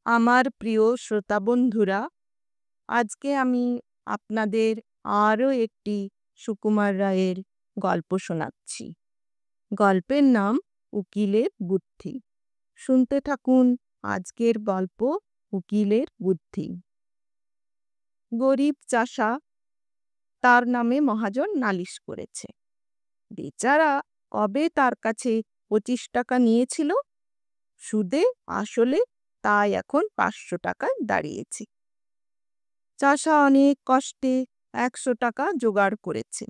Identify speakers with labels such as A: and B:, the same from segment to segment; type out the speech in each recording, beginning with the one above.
A: আমার প্রিয় শ্রোতা বন্ধুরা, আজকে আমি আপনাদের আরও একটি সুকুমার রায়ের গল্প শোনাচ্ছি। গল্পের নাম উকিলের বুদ্ধি। শুনতে থাকুন আজকের গল্প উকিলের বুদ্ধি। গরিব চাষা তার নামে মহাজন নালিশ করেছে। বেচারা কবে তার কাছে 25 টাকা নিয়েছিল, সুদে আসলে তাই এখন 500 টাকায় দাঁড়িয়েছে। চাষা অনেক কষ্টে 100 টাকা জোগাড় করেছে,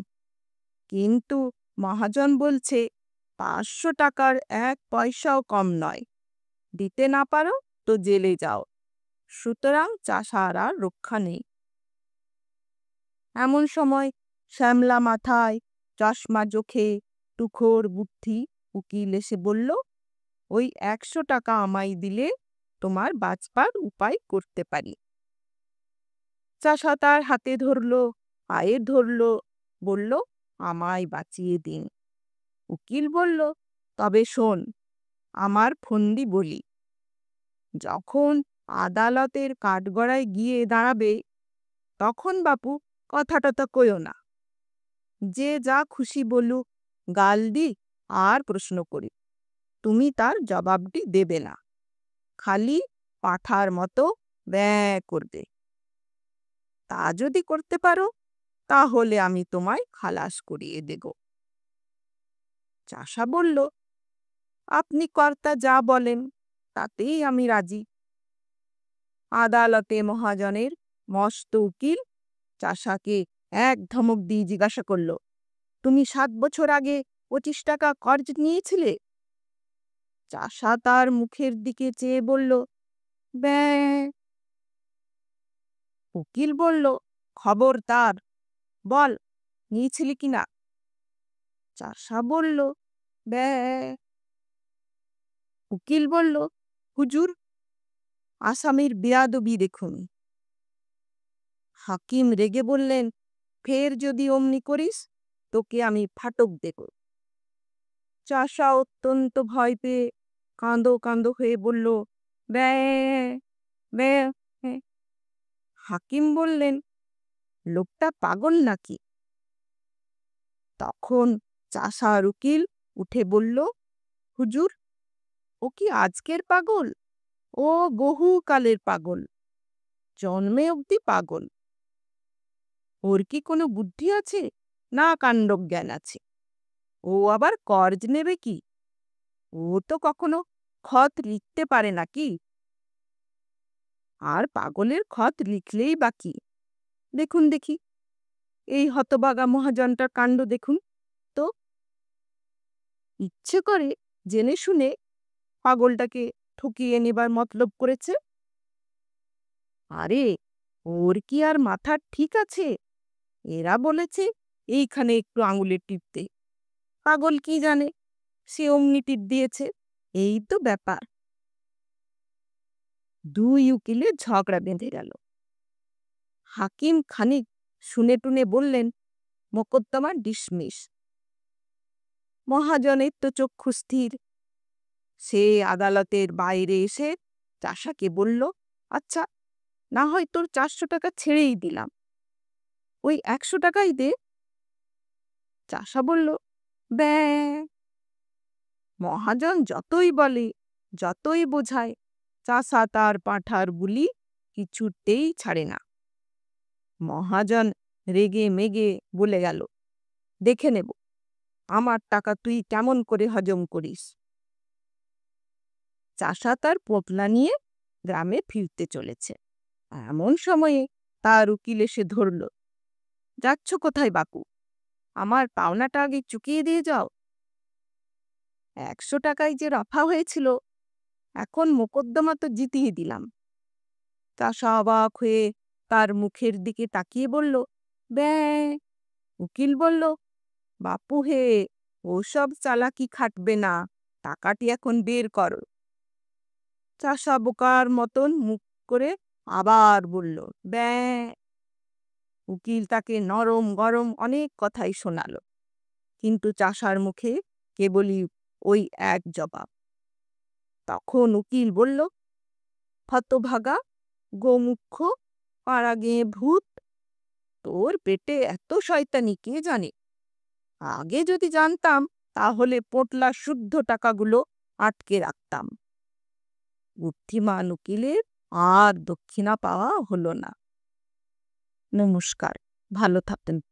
A: কিন্তু মহাজন বলছে 500 টাকার 1 পয়সাও কম নয়, দিতে না পারো তো জেলে যাও। সুতরাং চাষার আর রক্ষা নেই। এমন সময় শ্যামলা মাথায়, চশমা চোখে, তুখোড় বুদ্ধি উকিল এসে বলল, ওই 100 টাকা আমায় দিলে তোমার বাঁচবার উপায় করতে পারি। চাষা তার হাতে ধরল, পায়ে ধরল, বলল, আমায় বাঁচিয়ে দিন। উকিল বলল, তবে শোন, আমার ফন্দি বলি। যখন আদালতের কাঠগড়ায় গিয়ে দাঁড়াবে, তখন বাপু কথা টথা কইও না। যে যা খুশি বলুক, গাল দি আর প্রশ্ন করি, তুমি তার জবাবটি দেবে না, খালি পাঁঠার মতো ব্যাঁ করবে। তা যদি করতে পারো, তাহলে আমি তোমায় খালাস করিয়ে দেব। চাষা বলল, আপনি কর্তা যা বলেন তাতেই আমি রাজি। আদালতে মহাজনের মস্ত উকিল চাষাকে এক ধমক দিয়ে জিজ্ঞাসা করল, তুমি 7 বছর আগে 25 টাকা কর্জ নিয়েছিলে? চাষা তার মুখের দিকে চেয়ে বলল, ব্যাঁ। উকিল বলল, খবরদার, বল নিয়েছিলি কিনা? চাষা বলল, ব্যাঁ। উকিল বলল, হুজুর, আসামির বেয়াদবি দেখুন। হাকিম রেগে বললেন, ফের যদি অমনি করিস, তোকে আমি ফাটক দেব। চাষা অত্যন্ত ভয় পেয়ে কাঁদো কাঁদো হয়ে বলল, ব্যাঁ ব্যাঁ। হাকিম বললেন, লোকটা পাগল নাকি? তখন চাষার উকিল উঠে বলল, হুজুর, ও কি আজকের পাগল? ও বহুকালের পাগল, জন্মে অবধি পাগল। ওর কি কোনো বুদ্ধি আছে না কাণ্ডজ্ঞান আছে? ও আবার কর্জ নেবে কি? ও তো কখনো খত লিখতে পারে নাকি? আর পাগলের খত লিখলেই বা কি? দেখুন দেখি, এই হতবাগা মহাজনটার কাণ্ড দেখুন তো। ইচ্ছে করে জেনে শুনে পাগলটাকে ঠকিয়ে নেবার মতলব করেছে। আরে, ওর কি আর মাথা ঠিক আছে? এরা বলেছে এইখানে একটু আঙুলে টিপতে। পাগল কি জানে, সে অমনি টিপ দিয়েছে। এই তো ব্যাপার। দুই উকিলে ঝগড়া বেঁধে গেল। হাকিম খানিক শুনে টুনে বললেন, মোকদ্দমা ডিসমিস। মহাজনের তো চক্ষু স্থির। সে আদালতের বাইরে এসে চাষাকে বলল, আচ্ছা, না হয় তোর 400 টাকা ছেড়েই দিলাম, ওই 100 টাকাই দে। চাষা বলল, ব্যাঁ। মহাজন যতই বলে, যতই বোঝায়, চাষা তার পাঁঠার বুলি কিছুতেই ছাড়ে না। মহাজন রেগে মেগে বলে গেল, দেখে নেব আমার টাকা তুই কেমন করে হজম করিস। চাষা তার পোতলা নিয়ে গ্রামে ফিরতে চলেছে। এমন সময়ে তার উকিল এসে ধরল, যাচ্ছ কোথায় বাপু? আমার পাওনাটা আগে চুকিয়ে দিয়ে যাও। 100 টাকায় যে রফা হয়েছিল, এখন মোকদ্দমা তো জিতিয়ে দিলাম। চাষা অবাক হয়ে তার মুখের দিকে তাকিয়ে বলল, ব্যাঁ। উকিল বলল, বাপু হে, ওসব চালাকি খাটবে না, টাকাটি এখন বের করো। চাষা বোকার মতন মুখ করে আবার বলল, ব্যাঁ। উকিল তাকে নরম গরম অনেক কথাই শোনালো, কিন্তু চাষার মুখে কেবলই ওই এক জবাব। তখন উকিল বলল, হতভাগা, গোমুখ, পাড়া গেঁয়ে ভূত, তোর পেটে এত শয়তানি কে জানে। আগে যদি জানতাম তাহলে পোঁটলা শুদ্ধ টাকাগুলো আটকে রাখতাম। বুদ্ধিমান উকিলের আর দক্ষিণা পাওয়া হলো না। নমস্কার, ভালো থাকবেন।